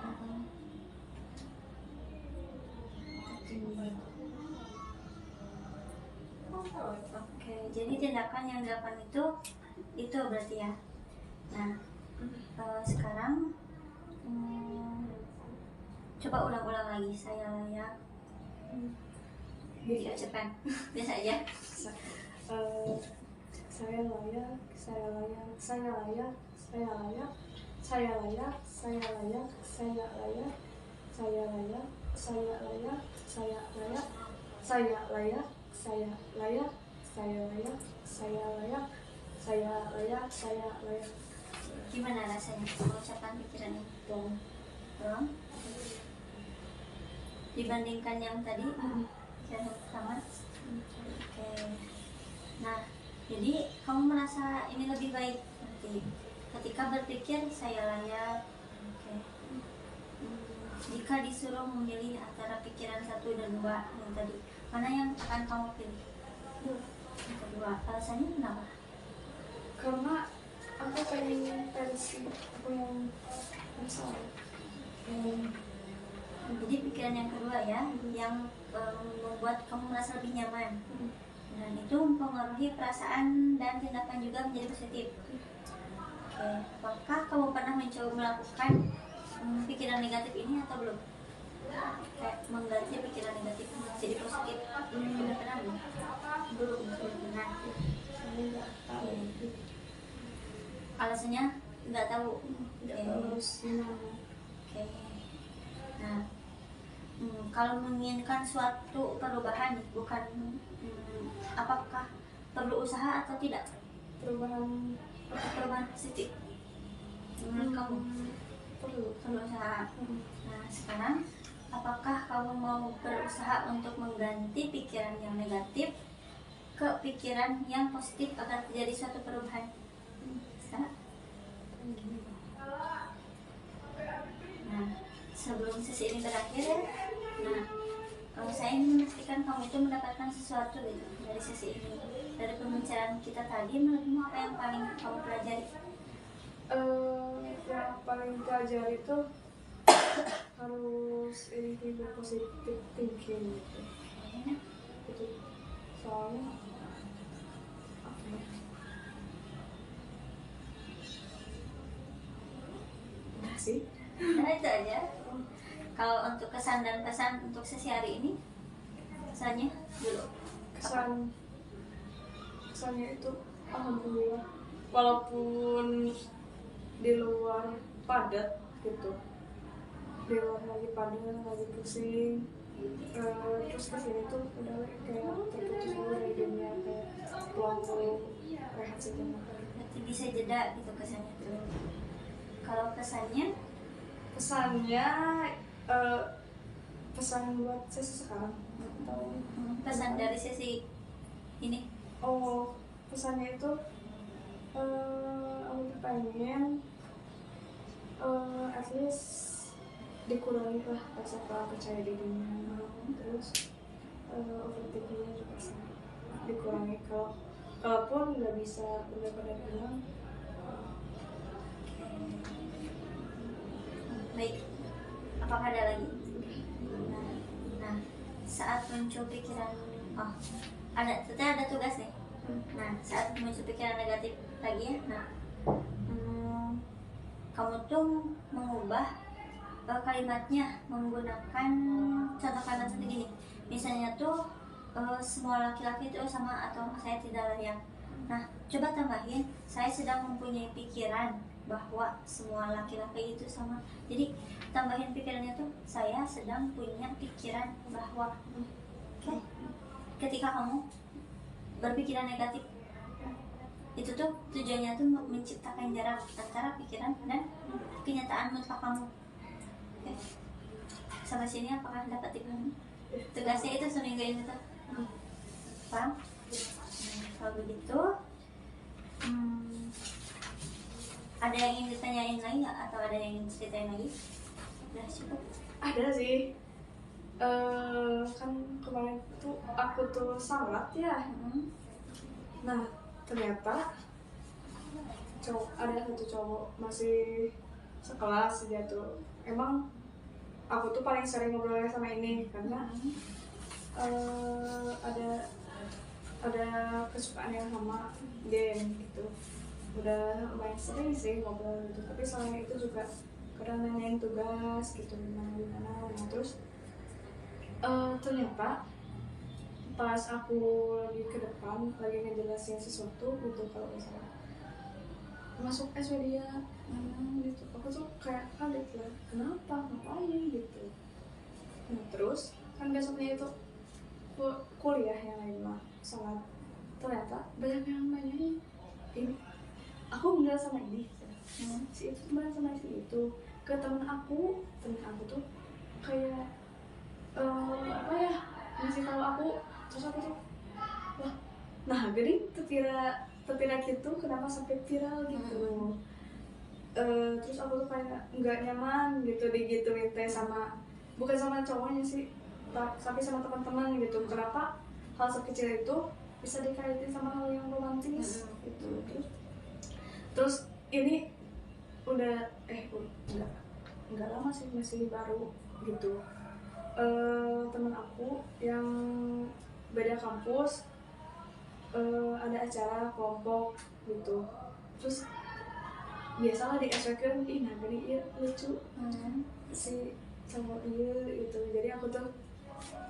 atau ketimbang. Oke, jadi tindakan yang dilakukan itu berarti ya. Nah, sekarang coba ulang-ulang lagi. Saya layak. Diucapkan biasa aja. Saya layak, saya layak, saya layak, saya layak, saya layak, saya layak, saya layak, saya layak, saya layak, saya layak, saya layak, saya layak, saya layak, saya layak, saya layak, saya layak. Gimana rasanya mengucapkan pikiran ini? Dong. Dibandingkan yang tadi, pikiran yang pertama. Oke. Nah, jadi kamu merasa ini lebih baik berarti ketika berpikir saya layak. Oke. Jika disuruh memilih antara pikiran 1 dan 2 yang tadi, mana yang akan kamu pilih? Yang kedua. Alasannya kenapa? Karena aku pengen versi aku yang salah. Jadi pikiran yang kedua ya, yang membuat kamu merasa lebih nyaman. Dan itu mempengaruhi perasaan dan tindakan juga menjadi positif. Oke, apakah kamu pernah mencoba melakukan pikiran negatif ini atau belum? Kayak mengganti pikiran negatif jadi positif. Sudah pernah belum? Belum pernah. Alasannya nggak tahu. Oke. Nah, kalau menginginkan suatu perubahan, bukan apakah perlu usaha atau tidak? Perubahan positif. Menurut kamu perlu usaha. Nah, sekarang apakah kamu mau berusaha untuk mengganti pikiran yang negatif ke pikiran yang positif agar terjadi suatu perubahan? Bisa? Nah, sebelum sesi ini berakhir ya, nah saya ingin memastikan kamu itu mendapatkan sesuatu gitu dari sesi ini, dari pembicaraan kita tadi. Menurutmu apa yang paling kamu pelajari? Yang paling pelajari itu harus ini positive thinking gitu. Itu soalnya apa ya? Nah sih. Nah itu aja. Kalau untuk kesan dan pesan untuk sesi hari ini, kesannya dulu. Kesannya itu alhamdulillah, walaupun di luar padat gitu, di luar lagi padat, lagi pusing, terus kesini tuh udah kayak terputus dulu dari dunia, kayak waktu rehat sejenak. Berarti bisa jeda gitu kesannya tuh. Kalau pesannya pesan buat sesi sekarang atau pesan dari sesi ini? Pesannya itu aku pengen at least dikurangi lah rasa percaya dirinya, terus overthinkingnya juga dikurangi. Kalaupun nggak bisa benar-benar hilang. Baik, apakah ada lagi? Nah, saat muncul pikiran, ada tugas nih. Nah, saat muncul pikiran negatif lagi ya, nah, kamu tuh mengubah kalimatnya menggunakan contoh kalimat seperti gini. Misalnya tuh semua laki-laki itu sama atau saya tidak layak. Nah, coba tambahin, saya sedang mempunyai pikiran bahwa semua laki-laki itu sama. Jadi tambahin pikirannya tuh, saya sedang punya pikiran bahwa. Oke? Ketika kamu berpikiran negatif, itu tuh tujuannya tuh menciptakan jarak antara pikiran dan kenyataan mutlak kamu. Oke? Sampai sini apakah dapat dipahami? Tugasnya itu seminggu ini tuh. Paham? Kalau begitu, Ada yang ingin ditanyain lagi nggak atau ada yang ingin ceritain lagi? Udah cukup. Ada sih. Kan kemarin tuh aku tuh sangat ya. Nah ternyata ada satu cowok masih sekelas dia tuh. Emang aku tuh paling sering ngobrol sama ini karena ada kesukaan yang sama game gitu. Udah lumayan sering sih ngobrol gitu. Tapi selain itu juga kadang nanyain tugas gitu gimana. Nah terus ternyata pas aku lagi ke depan lagi ngejelasin sesuatu gitu, kalau misalnya masuk SW dia gitu, aku tuh kayak kaget lah, kenapa ngapain gitu. Nah terus kan besoknya itu kuliah yang lain lah sangat, ternyata banyak yang nanyain ini aku mengenal sama ini si itu mengenal sama si itu ke temen aku tuh kayak apa ya, ngasih tahu aku. Terus aku tuh wah, nah jadi terpira gitu kenapa sampai viral gitu. Terus aku tuh kayak nggak nyaman gitu digituin teh sama, bukan sama cowoknya sih tapi sama teman-teman gitu. Kenapa hal sekecil itu bisa dikaitin sama hal yang romantis gitu. Terus ini udah enggak lama sih, masih baru gitu. Temen aku yang beda kampus ada acara kelompok gitu. Terus biasalah di SW kan, ih nah gini iya lucu si cowok iya gitu. Jadi aku tuh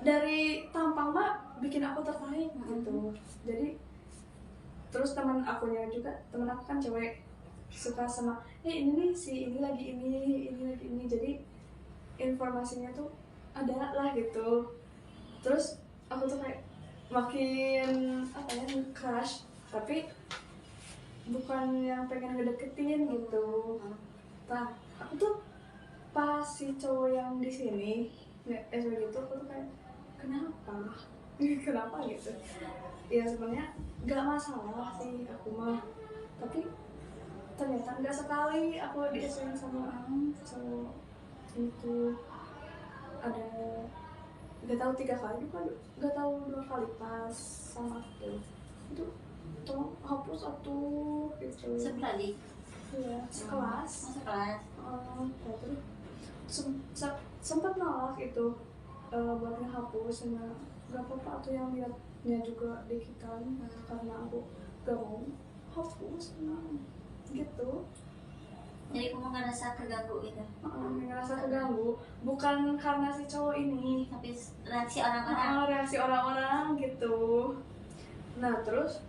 dari tampang mah bikin aku tertarik gitu. Jadi terus teman aku kan cewek, suka sama ini nih si ini lagi ini, jadi informasinya tuh ada lah gitu. Terus aku tuh kayak makin apa ya, crush, tapi bukan yang pengen ngedeketin gitu. Nah aku tuh pas si cowok yang di sini gitu, aku tuh kayak kenapa gitu ya. Sebenarnya nggak masalah sih aku mah, tapi ternyata nggak sekali aku di-SW sama cowok itu, ada nggak tahu 3 kali kan, nggak tahu 2 kali pas sama aku itu. Tolong hapus atau gitu. Sepradi. Iya, sekelas. Sekelas. Terus sempat nolak itu buat ngehapus, nah nggak apa-apa tuh yang liatnya juga dikitan karena aku gak mau hapus gitu. Jadi kamu ngerasa terganggu gitu? Ngerasa terganggu bukan karena si cowok ini, tapi reaksi orang-orang. Reaksi orang-orang gitu. Nah terus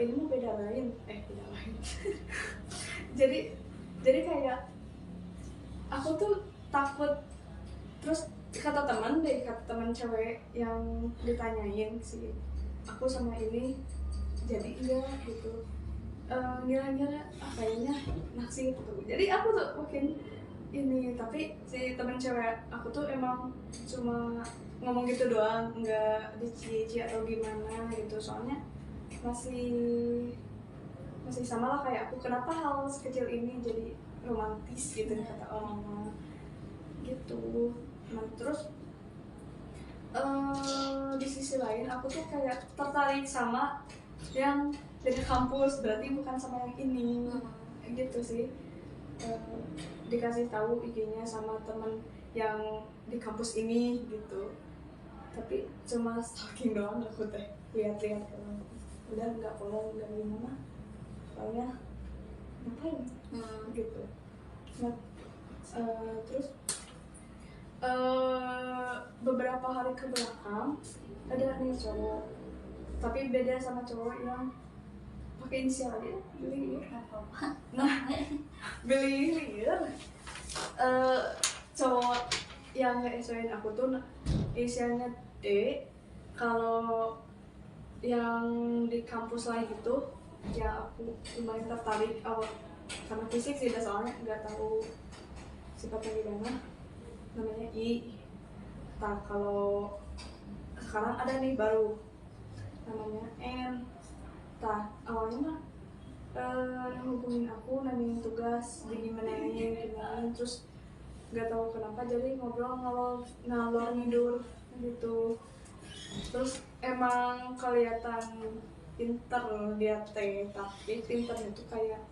ini mah beda lain. jadi kayak aku tuh takut. Terus kata teman cewek yang ditanyain si aku sama ini, jadi iya gitu. Ngira-ngira kayaknya naksir gitu. Jadi aku tuh mungkin ini, tapi si temen cewek aku tuh emang cuma ngomong gitu doang, nggak dici-ci atau gimana gitu. Soalnya masih sama lah kayak aku, kenapa hal sekecil ini jadi romantis gitu kata orang gitu. Nah terus di sisi lain aku tuh kayak tertarik sama yang dari kampus, berarti bukan sama yang ini gitu sih. Dikasih tahu IG-nya sama temen yang di kampus ini gitu, tapi cuma stalking doang aku teh, lihat-lihat udah nggak follow nggak gimana, soalnya ngapain gitu. Nah terus beberapa hari ke belakang ada nih cowok, tapi beda sama cowok yang pakai inisial aja, Bilir. Nah Bilir cowok yang nge-SW-in aku tuh inisialnya D. Kalau yang di kampus lain itu ya aku lumayan tertarik karena fisik sih, soalnya nggak tahu sifatnya gimana, namanya I. Nah kalau sekarang ada nih baru namanya N. Nah awalnya mah hubungin aku nanyain tugas gimana terus nggak tahu kenapa jadi ngobrol ngalor ngidur gitu. Terus emang kelihatan pinter dia teh, tapi pinternya tuh kayak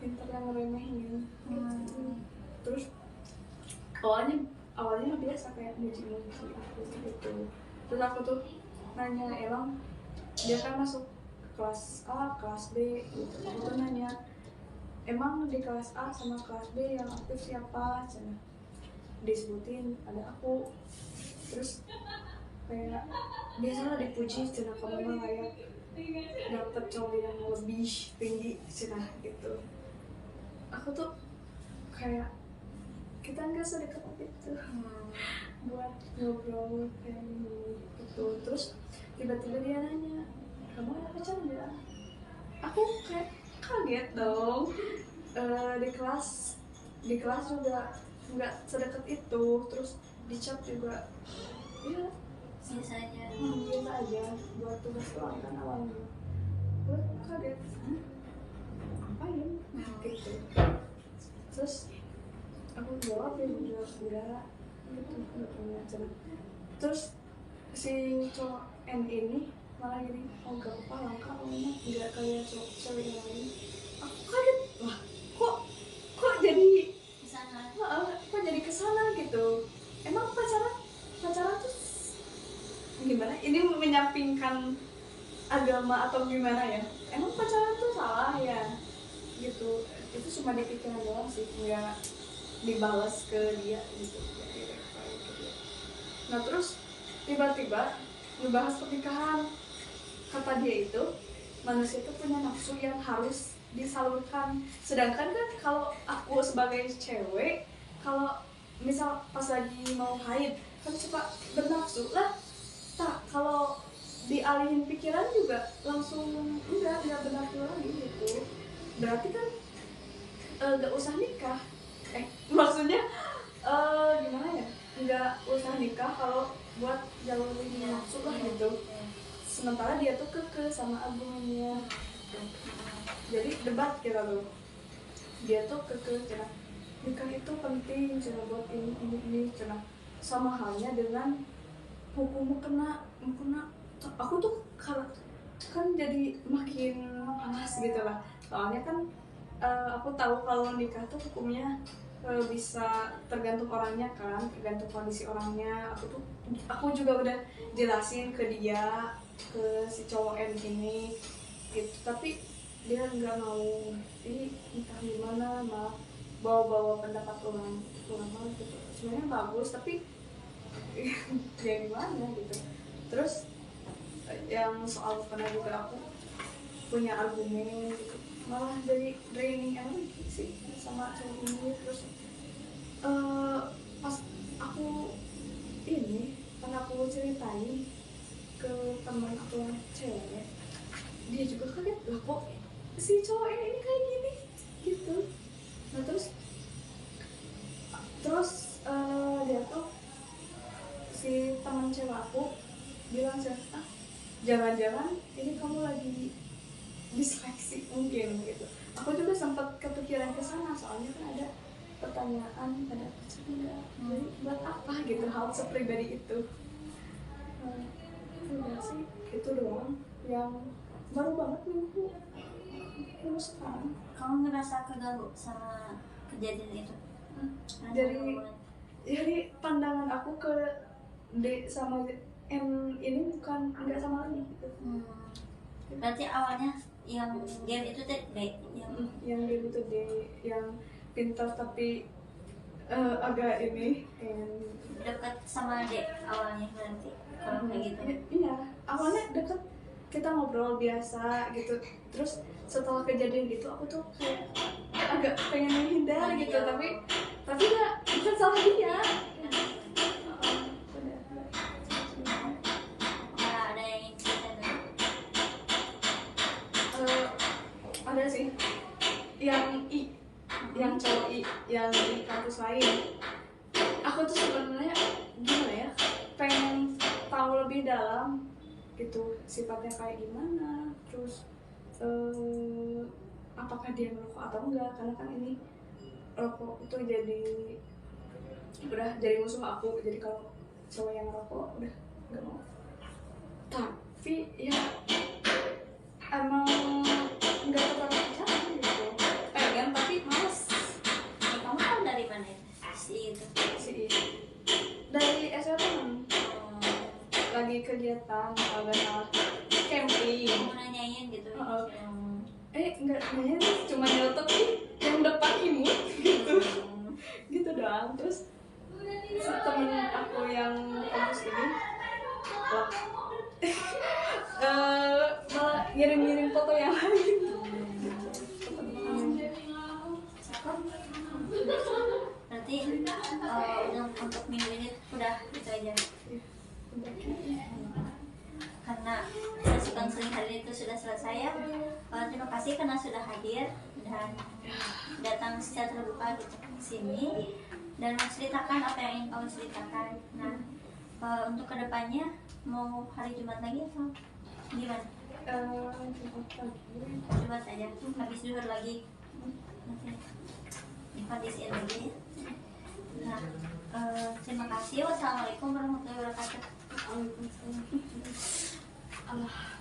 pinter yang ngeremehin gitu. Terus awalnya mah biasa kayak muji-muji aku gitu. Terus aku tuh nanya, emang dia kan masuk kelas A, kelas B gitu. Aku tuh nanya, emang di kelas A sama kelas B yang aktif siapa? Cina disebutin ada aku. Terus kayak biasalah dipuji, cina kamu mah layak dapet cowok yang lebih tinggi, cina gitu. Aku tuh kayak kita nggak sedekat itu buat ngobrol kayak gitu. Terus tiba-tiba dia nanya, kamu ada pacar nggak? Aku kayak kaget dong. Di kelas juga nggak sedekat itu. Terus di chat juga ya biasa aja buat tugas doang kan awalnya. Gue kaget, ngapain gitu. Terus aku jawab dia juga enggak gitu, nggak punya cerita. Terus si cowok N ini malah gini, oh gak apa langka kamu mah nggak kayak cowok cewek yang lain. Aku kaget, wah kok jadi kesana. Kok jadi kesana gitu. Emang pacaran tuh gimana, ini menyampingkan agama atau gimana ya, emang pacaran tuh salah ya gitu. Itu cuma di pikiran doang sih, nggak dibalas ke dia gitu. Nah terus tiba-tiba ngebahas pernikahan. Kata dia itu manusia itu punya nafsu yang harus disalurkan. Sedangkan kan kalau aku sebagai cewek, kalau misal pas lagi mau haid kan suka bernafsu lah. Tak, kalau dialihin pikiran juga langsung enggak bernafsu lagi gitu. Berarti kan gak usah nikah. Maksudnya gimana ya, nggak usah nikah kalau buat jauhin nafsu lah gitu. Sementara dia tuh kekeh sama agamanya. Jadi debat kita tuh, dia tuh kekeh cina nikah itu penting cina buat ini cina. Sama halnya dengan hukum kena. Aku tuh kan jadi makin panas gitu lah. Soalnya kan aku tahu kalau nikah tuh hukumnya bisa tergantung orangnya kan, tergantung kondisi orangnya. Aku juga udah jelasin ke dia, ke si cowok N ini gitu, tapi dia nggak mau. Ini entah gimana, malah bawa pendapat orang malah gitu. Sebenarnya bagus tapi ya gimana gitu. Terus yang soal pernah juga aku punya argumen gitu, malah jadi draining energi sih sama cowok ini. Terus pas aku ceritain ke teman aku yang cewek, dia juga kaget lah kok si cowok ini kayak gini gitu. Nah terus dia tuh, si teman cewek aku bilang jangan-jangan ini kamu lagi disleksi mungkin gitu. Aku juga sempat kepikiran ke sana, soalnya kan ada pertanyaan, ada enggak, jadi buat apa gitu hal sepribadi itu. Udah sih itu doang yang baru banget minggu sekarang. Kamu ngerasa keganggu sama kejadian itu? Jadi pandangan aku ke D sama M ini bukan enggak sama lagi gitu. Berarti awalnya yang game itu teh D, yang game itu D, yang pintar tapi agak ini dekat sama D awalnya berarti kalau kayak gitu. Iya, awalnya deket, kita ngobrol biasa gitu. Terus setelah kejadian itu aku tuh kayak agak pengen menghindar gitu, tapi nggak, bukan salah dia. Ada yang ingin cerita dulu? Ada sih, yang cowok yang di kampus lain. Aku tuh sebenarnya gimana ya, pengen tahu lebih dalam gitu sifatnya kayak gimana. Terus apakah dia merokok atau enggak, karena kan ini rokok itu udah jadi musuh aku. Jadi kalau cowok yang rokok udah nggak mau. Tapi ya emang nggak terlalu pacaran gitu, pengen tapi males. Kamu tahu dari mana itu? Si dari SMA lagi kegiatan kalau nggak salah camping. Kamu nanyain gitu. Enggak nanya, cuma nyelotok yang depan imut gitu doang. Terus temen aku yang kampus ini malah ngirim foto yang lain. Berarti untuk minggu ini udah gitu aja. Karena sesi konseling hari ini itu sudah selesai ya. Terima kasih karena sudah hadir dan datang secara terbuka gitu ke sini dan menceritakan apa yang ingin kamu ceritakan. Nah, untuk kedepannya mau hari Jumat lagi atau gimana? Jumat aja, habis duhur lagi. Nanti dikondisiin lagi ya. Nah, terima kasih. Wassalamualaikum warahmatullahi wabarakatuh. Allah.